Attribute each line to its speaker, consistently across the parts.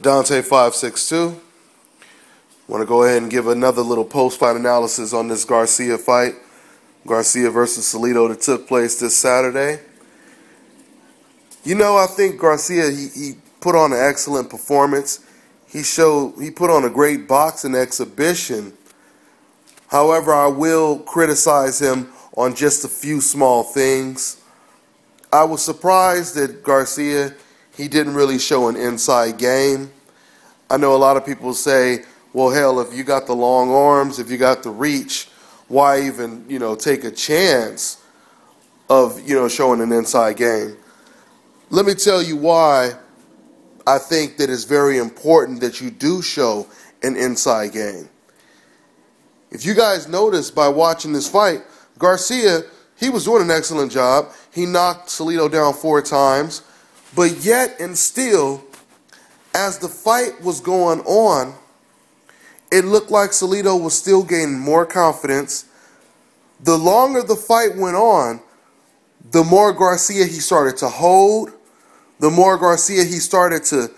Speaker 1: Dante562. Want to go ahead and give another little post-fight analysis on this Garcia fight. Garcia versus Saildo that took place this Saturday. You know, I think Garcia, he put on an excellent performance. He put on a great boxing exhibition. However, I will criticize him on just a few small things. I was surprised that Garcia, he didn't really show an inside game. I know a lot of people say, well, hell, if you got the long arms, if you got the reach, why even, take a chance of, showing an inside game? Let me tell you why I think that it's very important that you do show an inside game. If you guys noticed by watching this fight, Garcia, he was doing an excellent job. He knocked Saildo down 4 times. But yet and still, as the fight was going on, it looked like Saildo was still gaining more confidence. The longer the fight went on, the more Garcia he started to hold. The more Garcia he started to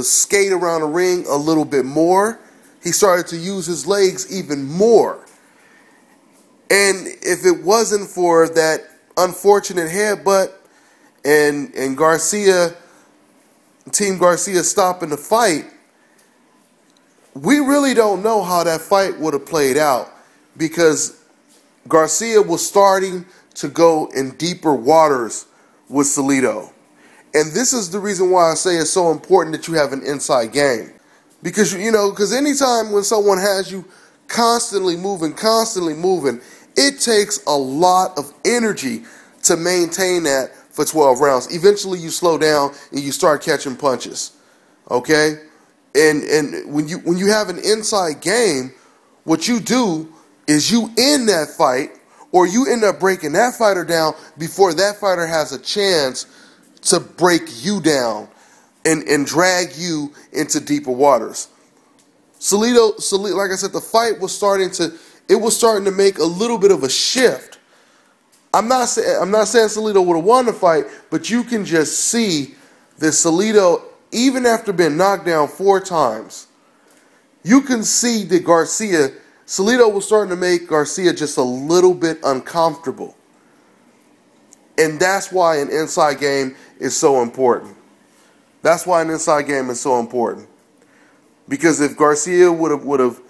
Speaker 1: skate around the ring a little bit more. He started to use his legs even more. And if it wasn't for that unfortunate headbutt and Garcia, Team Garcia stopping the fight, we really don't know how that fight would have played out, because Garcia was starting to go in deeper waters with Saildo. And this is the reason why I say it's so important that you have an inside game. Because, because anytime when someone has you constantly moving, it takes a lot of energy to maintain that for 12 rounds. Eventually you slow down and you start catching punches. Okay? And when you have an inside game, what you do is you end that fight, or you end up breaking that fighter down before that fighter has a chance to break you down and drag you into deeper waters. Saildo, like I said, the fight was starting to make a little bit of a shift. I'm not saying Saildo would have won the fight, but you can just see that Saildo, even after being knocked down 4 times, you can see that Saildo was starting to make Garcia just a little bit uncomfortable. And that's why an inside game is so important. That's why an inside game is so important. Because if Garcia would have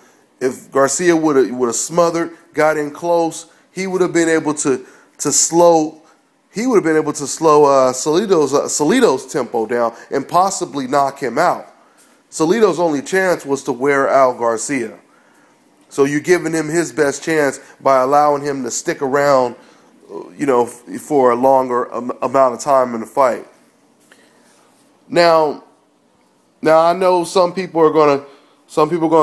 Speaker 1: smothered, got in close, he would have been able to slow Saildo's tempo down and possibly knock him out. Saildo's only chance was to wear out Garcia. So you're giving him his best chance by allowing him to stick around, for a longer amount of time in the fight. Now I know some people are gonna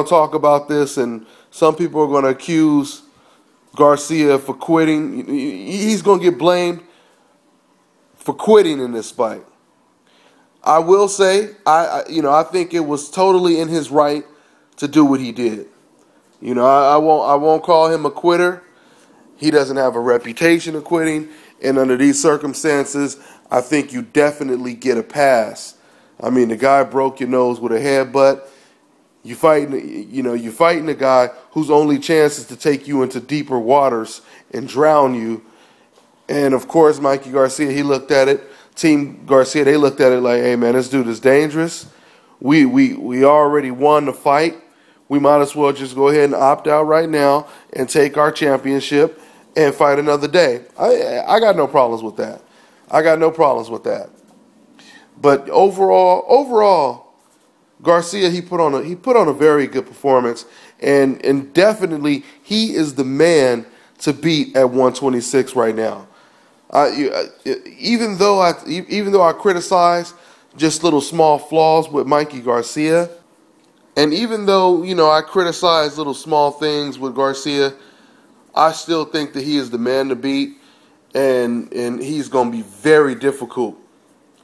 Speaker 1: talk about this, and some people are gonna accuse Garcia for quitting. He's gonna get blamed for quitting in this fight. I will say, I think it was totally in his right to do what he did. I won't call him a quitter. He doesn't have a reputation of quitting, and under these circumstances, I think you definitely get a pass. I mean, the guy broke your nose with a headbutt. You're fighting a guy whose only chance is to take you into deeper waters and drown you. And of course, Mikey Garcia, he looked at it. Team Garcia, they looked at it like, hey man, this dude is dangerous. We already won the fight. We might as well just go ahead and opt out right now and take our championship and fight another day. I got no problems with that. But overall, Garcia, he put on a very good performance, and definitely he is the man to beat at 126 right now. Even though I criticize just little small flaws with Mikey Garcia, and even though I criticize little small things with Garcia, I still think that he is the man to beat, and he's going to be very difficult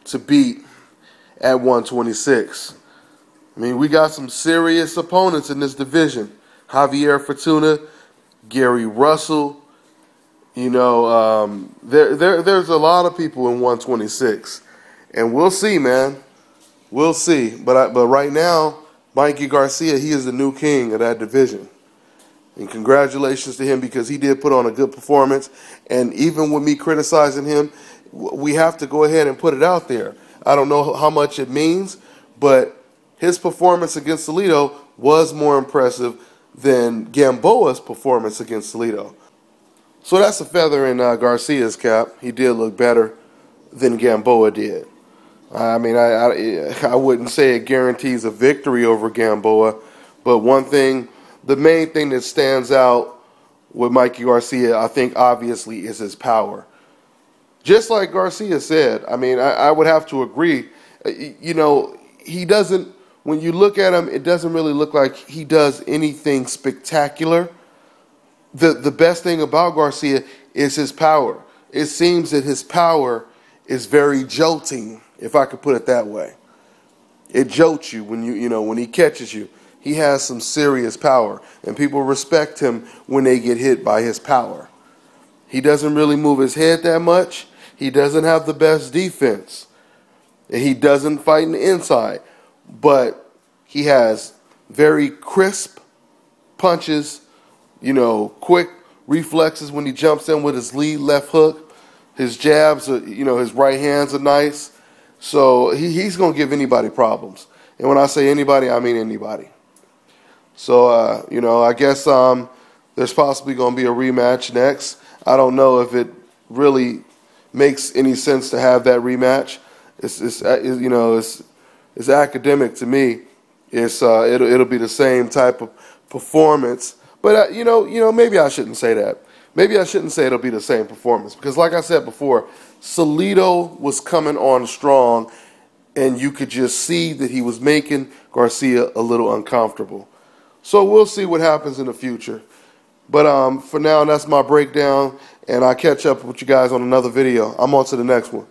Speaker 1: to beat at 126. I mean, we got some serious opponents in this division. Javier Fortuna, Gary Russell. There's a lot of people in 126. And we'll see, man. We'll see. But right now, Mikey Garcia, he is the new king of that division. And congratulations to him, because he did put on a good performance. And even with me criticizing him, we have to go ahead and put it out there. I don't know how much it means, but his performance against Saildo was more impressive than Gamboa's performance against Saildo. So that's a feather in Garcia's cap. He did look better than Gamboa did. I mean, I wouldn't say it guarantees a victory over Gamboa, but the main thing that stands out with Mikey Garcia, I think, obviously, is his power. Just like Garcia said, I mean, I would have to agree. You know, he doesn't, when you look at him, it doesn't really look like he does anything spectacular. The best thing about Garcia is his power. It seems that his power is very jolting, if I could put it that way. It jolts you when when he catches you. He has some serious power, and people respect him when they get hit by his power. He doesn't really move his head that much. He doesn't have the best defense. And he doesn't fight in the inside. But he has very crisp punches, quick reflexes when he jumps in with his lead left hook. His jabs, his right hands are nice. So he's going to give anybody problems. And when I say anybody, I mean anybody. So, I guess there's possibly going to be a rematch next. I don't know if it really makes any sense to have that rematch. It's academic to me. It'll be the same type of performance. But, maybe I shouldn't say that. Maybe I shouldn't say it'll be the same performance. Because like I said before, Saildo was coming on strong, and you could just see that he was making Garcia a little uncomfortable. So we'll see what happens in the future. But for now, that's my breakdown, and I'll catch up with you guys on another video. I'm on to the next one.